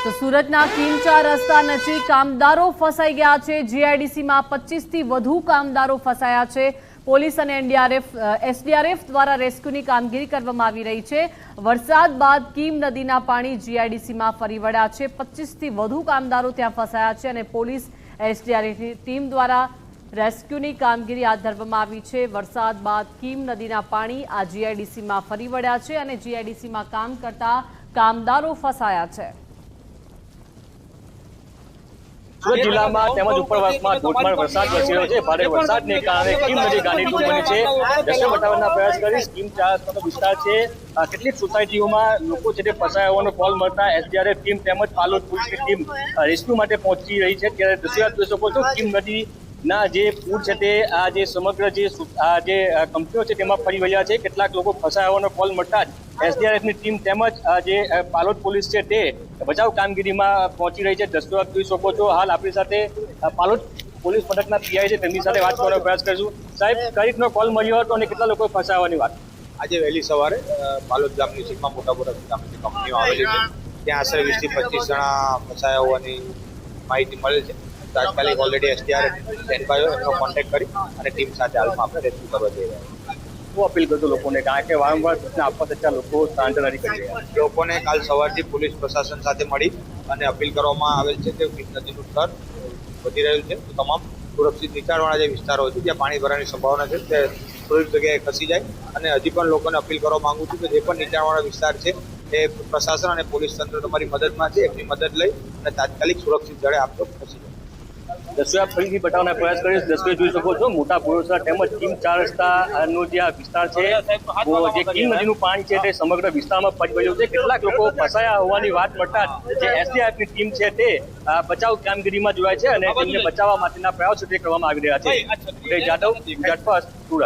તો સુરતના કિમચા રસ્તા નજીક કામદારો ફસાઈ ગયા છે। જીઆઈડીસીમાં 25 થી વધુ કામદારો ફસાયા છે। પોલીસ અને એસડીઆરએફ દ્વારા રેસ્ક્યુની કામગીરી કરવામાં આવી રહી છે। વરસાદ બાદ કીમ નદીના પાણી જીઆઈડીસીમાં ફરી વળ્યા છે। 25 થી વધુ કામદારો ત્યાં ફસાયા છે અને પોલીસ એસડીઆરએફની ટીમ દ્વારા રેસ્ક્યુની કામગીરી હાથ ધરવામાં આવી છે। વરસાદ બાદ કીમ નદીના પાણી આ જીઆઈડીસીમાં ફરી વળ્યા છે અને જીઆઈડીસીમાં કામ કરતા કામદારો ફસાયા છે। સુરત જિલ્લામાં તેમજ ઉપરવાસમાં ધોધમાર વરસાદ વરસી રહ્યો છે। ભારે વરસાદને કારણે કીમ નદી ગાંડીતુર બની છે। દ્રશ્ય બતાવવાના પ્રયાસ કરીશ। કીમ ચાર રસ્તાનો વિસ્તાર છે। કેટલીક સોસાયટીઓમાં લોકો છે તે ફસાયા હોવાનો કોલ મળતા એસડીઆરએફ ટીમ તેમજ પાલોદ પોલીસની ટીમ રેસ્ક્યુ માટે પહોંચી રહી છે। ત્યારે દ્રશ્ય જોઈ શકો છો કીમ નદીના જે પુલ છે તે આ જે સમગ્ર જે કંપનીઓ છે તેમાં ફરી વળ્યા છે। કેટલાક લોકો ફસાયા હોવાનો કોલ મળતા જ એસડીઆરએફની ટીમ તેમજ જે પાલોદ પોલીસ છે તે બચાવ કામગીરીમાં પહોંચી રહી છે। દ્રશ્યો આપ જોઈ શકો છો। હાલ આપણી સાથે પાલોદ પોલીસ મથકના પીઆઈ છે તેમની સાથે વાત કરવાનો પ્રયાસ કરીશું। સાહેબ, કઈ રીતનો કોલ મળ્યો હતો અને કેટલા લોકો ફસાવાની વાત? આજે વહેલી સવારે પાલોદ ગામની સીમમાં મોટા ગામની કંપનીઓ આવેલી છે, ત્યાં આશરે 20 થી 25 જણા ફસાયા હોવાની માહિતી મળેલ છે। તાત્કાલિક ઓલરેડી એસડીઆરએફ સ્ટેન્ડબાય એમનો કોન્ટેક્ટ કરી અને ટીમ સાથે હાલમાં આપણે રેસ્ક્યુ કરવા જઈ રહ્યા છીએ। શું અપીલ કરતો લોકોને, કારણ કે વારંવાર સૂચના આપવા છતાં લોકો સ્થળાંતર નથી કરી રહ્યા? લોકોને કાલ સવારથી પોલીસ પ્રશાસન સાથે મળી અને અપીલ કરવામાં આવેલ છે કે કીમ નદીનું સ્તર વધી રહ્યું છે, તો તમામ સુરક્ષિત નીચાણવાળા જે વિસ્તારો છે જ્યાં પાણી ભરાવાની સંભાવના છે તે સુરક્ષિત જગ્યાએ ખસી જાય। અને હજી પણ લોકોને અપીલ કરવા માંગુ છું કે જે પણ નીચાણવાળા વિસ્તાર છે એ પ્રશાસન અને પોલીસ તંત્ર તમારી મદદમાં છે, એમની મદદ લઈ અને તાત્કાલિક સુરક્ષિત જડે આપ લોકો ખસી જાય। દ્રશ્યો આપ ફરીથી બતાવવાનો પ્રયાસ કરીશ। દ્રશ્યો જોઈ શકો છો મોટા પુરોસા તેમજ કીમ ચાર રસ્તાનો જે આ વિસ્તાર છે, જે કીમ નદીનું પાણી છે તે સમગ્ર વિસ્તારમાં ફરી વળ્યું છે। કેટલાક લોકો ફસાયા હોવાની વાત મળતા જે એસડીઆરએફની ટીમ છે તે બચાવ કામગીરીમાં જોડાય છે અને તેમને બચાવવા માટેના પ્રયાસો તે કરવામાં આવી રહ્યા છે। જાદવ, સુરત।